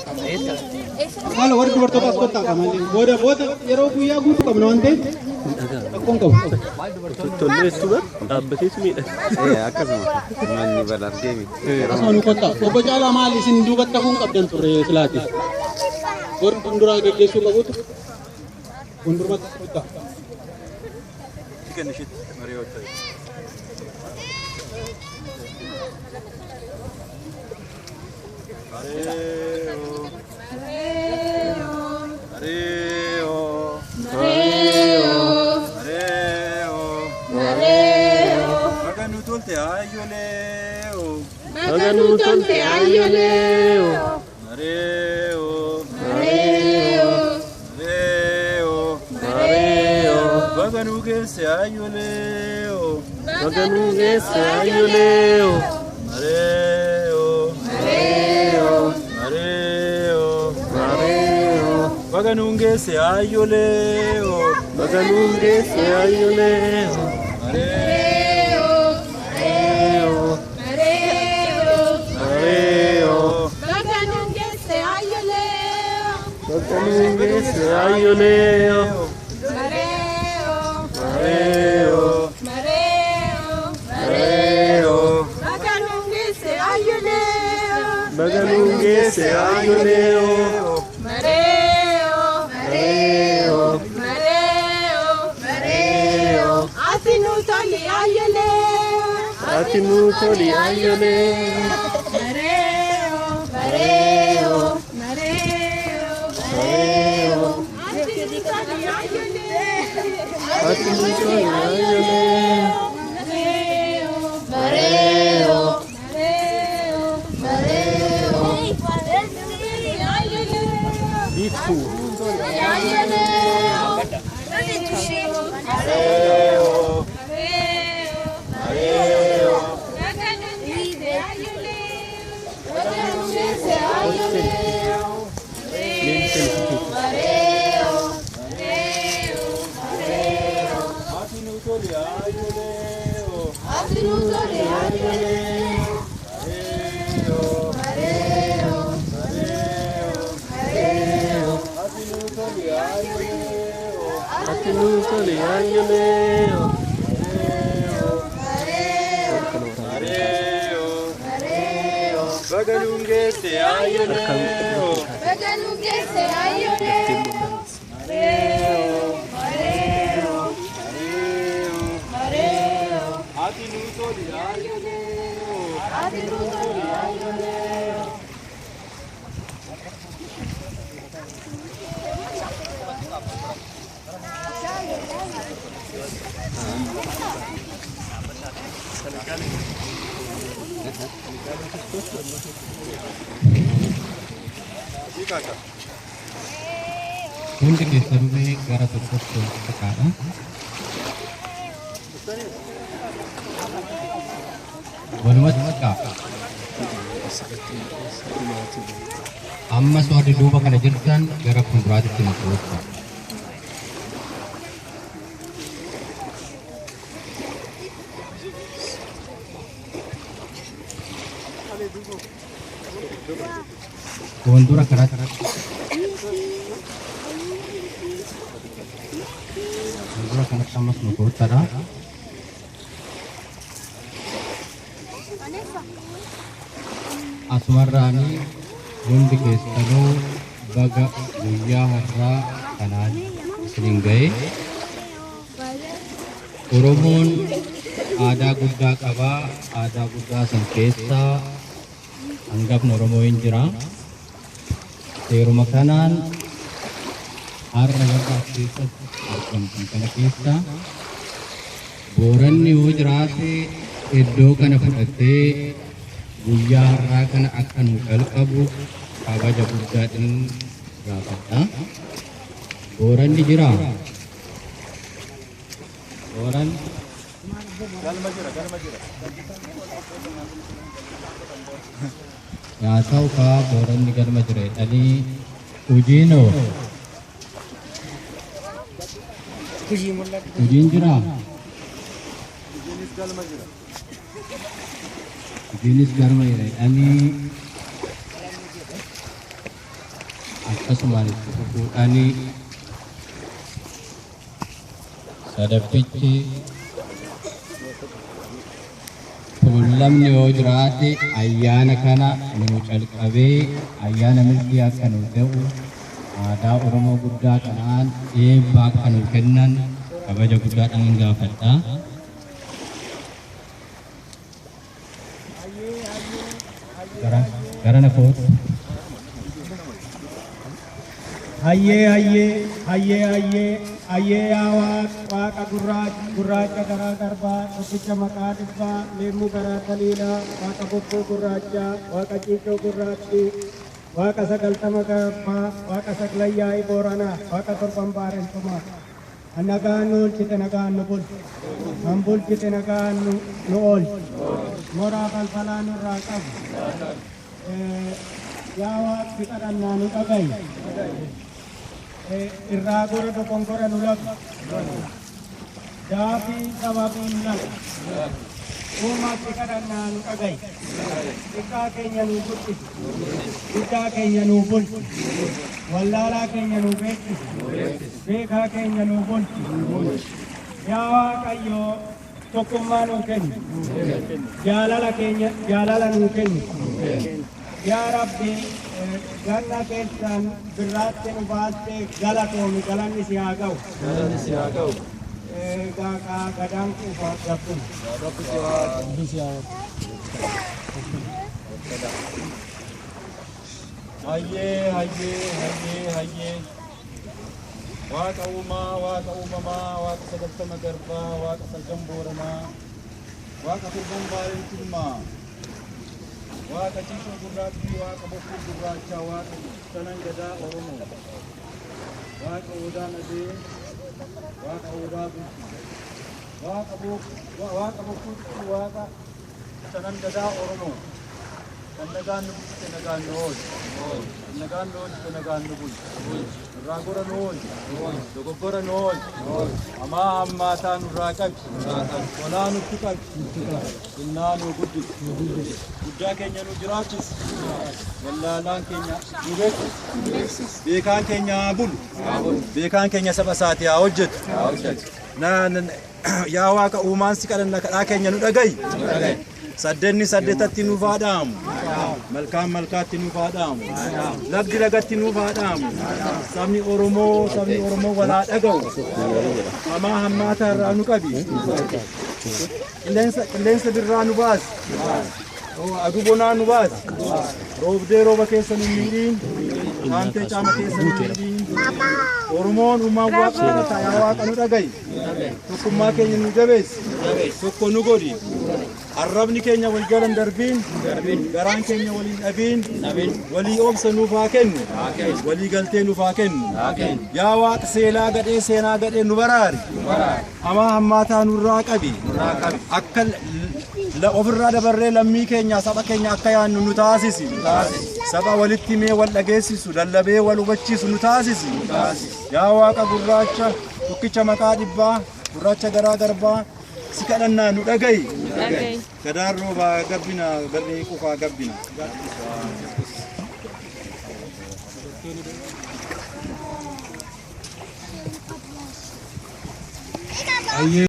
Kalau warga bertobat kota kami, boleh buat yeroo guyyaa guutuu qabna waan ta'eef rakkoon qabu. Tolleessu bar dhaabbatees miidha. Akkasuma manni balargeemi. Asuma nu kotta. Obbo Caalaa maal isin duubatti hafuun qabdan turre silaati. Warri fuulduraa geggeessuu qabutu fuuldurumatti kotta. Baganunge se ayoleo, baganunge se ayoleo, mareo, mareo, mareo, baganunge se ayoleo, baganunge se ayoleo, mareo, mareo, mareo, mareo, baganunge se ayoleo, baganunge se ayoleo. Atinuto li ayole, mareo, mareo, mareo, mareo. Atinuto li ayole, atinuto li ayole, mareo, mareo, mareo, mareo. Bifu. Ayole. Baganunge se ayoleo, baganunge se ayoleo, mareo, mareo, mareo, mareo. Atinuto li ayoleo, atinuto li ayoleo. Hundi keessanumee gara tokkotti fakkaata. Walumatti fakkaata. Ammas warri duuba kana jirtan gara fuulduraatti makuu. Fuuldura kanatti ammas makuu ta'a. Asumarraani hundi keessanuu baga guyyaa har'aa kanaan isiniin ga'e. Oromoon aadaa guddaa qabaa. Aadaa guddaa san keessaa hangafni Oromoo hin jira. Seeruma kanaan har'a bakka keessatti argamtan kana keessa Booranni yoo jiraate iddoo kana fudhatee guyyaa har'aa kana akka nu jalqabu kabaja guddaadhaan gaafadha. Booranni jira. Booran yaa ta'u kaa Booranni galma jira jedhanii hojiinoo hojiin jira. Hojiinis galma jira jedhanii akkasumaan itti fufuudhaan sadaffichi tuulamni yoo jiraate ayyaana kana nuu calqabee ayyaana milkii akka nuu ta'u aadaa Oromoo guddaa kanaan eebba akka nuu kennan kabaja guddaadhaan gaafadha. Garana kootu. Hayyee yaa waaqa gurraacha garaa garbaa tokkicha maqaa dhibbaa leemmuu garaa taliilaa waaqa bokkuu gurraacha waaqa ciicoo gurraattii waaqa sagaltama garbaa waaqa saglayyaa'ii booranaa waaqa torban baarentumaa nagaan nu oolchite nagaan nu bulchu kan bulchite nagaan nu oolchu moraa falfalaa nurraa qabu yaa waaqi kadhannaa nu dhagayi irraa gora dogongora nu lafu daafii sababii nu lafu uumaatti kadhannaa nu dhagayi xiqqaa keenya nuu guddisi guddaa keenya nuu bulchu wallaalaa keenya nuu beeksisu beekaa keenya nuu bulchu yaa Waaqayyo tokkummaa nuu kennu jaalala nuu kennu yaa Rabbi ganna keessan birraatti nu baaste galatoomi galanni si haa ga'u. Gadaan kuufaa gabbun. Hayyee. Waaqa uumamaa, waaqa sagaltama garbaa, waaqa sargan booranaa, waaqa torban baarentummaa. Waaqa ciicoo gurraattii, waaqa bokkuu gurraacha, waaqa shanan gadaa Oromoo, waaqa odaa nadee, waaqa odaa bulchu, waaqa bokkuu, waaqa shanan gadaa Oromoo, kan nagaan nu bulchite nagaan nu oolchu, kan nagaan nu oolchite nagaan nu bulchu, irraa gora nu oolchu, dogoggora nu oolchu, hamaa hammaataa nurraa qabi, tolaa nutti qabi, innaa nu guddisu. Guddaa keenya nu jiraachis, wallaalaan keenya nu beeksis, beekaan keenya haa bulu, beekaan keenya saba isaatii haa hojjetu. Yaa Waaqa uumaan si kadhanna kadhaa keenya nu dhagayi. Saddenni saddeetatti nuuf haa dhaamu, malkaan malkaatti nuuf haa dhaamu, lagdi lagatti nuuf haa dhaamu. Sabni Oromoo wal haa dhaga'u, hamaa hammaataa irraa nu qabi, qilleensa birraa nu baasi. Aduu bonaa nu baasi, roobdee rooba keessa nu miidhiin, haamtee caama keessa nu miidhiin. Oromoon uumaan Waaqa yaa Waaqa nu dhagayi, tokkummaa keenya nu jabeessi, tokko nu godhi. Arrabni keenya wal jala hin darbiin, garaan keenya waliin dhabiin, walii obsa nuuf haa kennu, walii galtee nuuf haa kennu. Yaa Waaqa seelaa gadhee seenaa gadhee nu baraari, hamaa hammaataa nurraa qabi, akka ofirraa dabarree lammii keenya saba keenya akka yaannu nu taasisi. Saba walitti mee wal dhageessisu, lallabee wal hubachiisu nu taasisi. Yaa Waaqa gurraacha tokkicha maqaa dhibbaa, gurraacha garaa garbaa, si kadhannaa nu dhagayi. Gadaan roobaa gabbina, barree qufaa gabbina.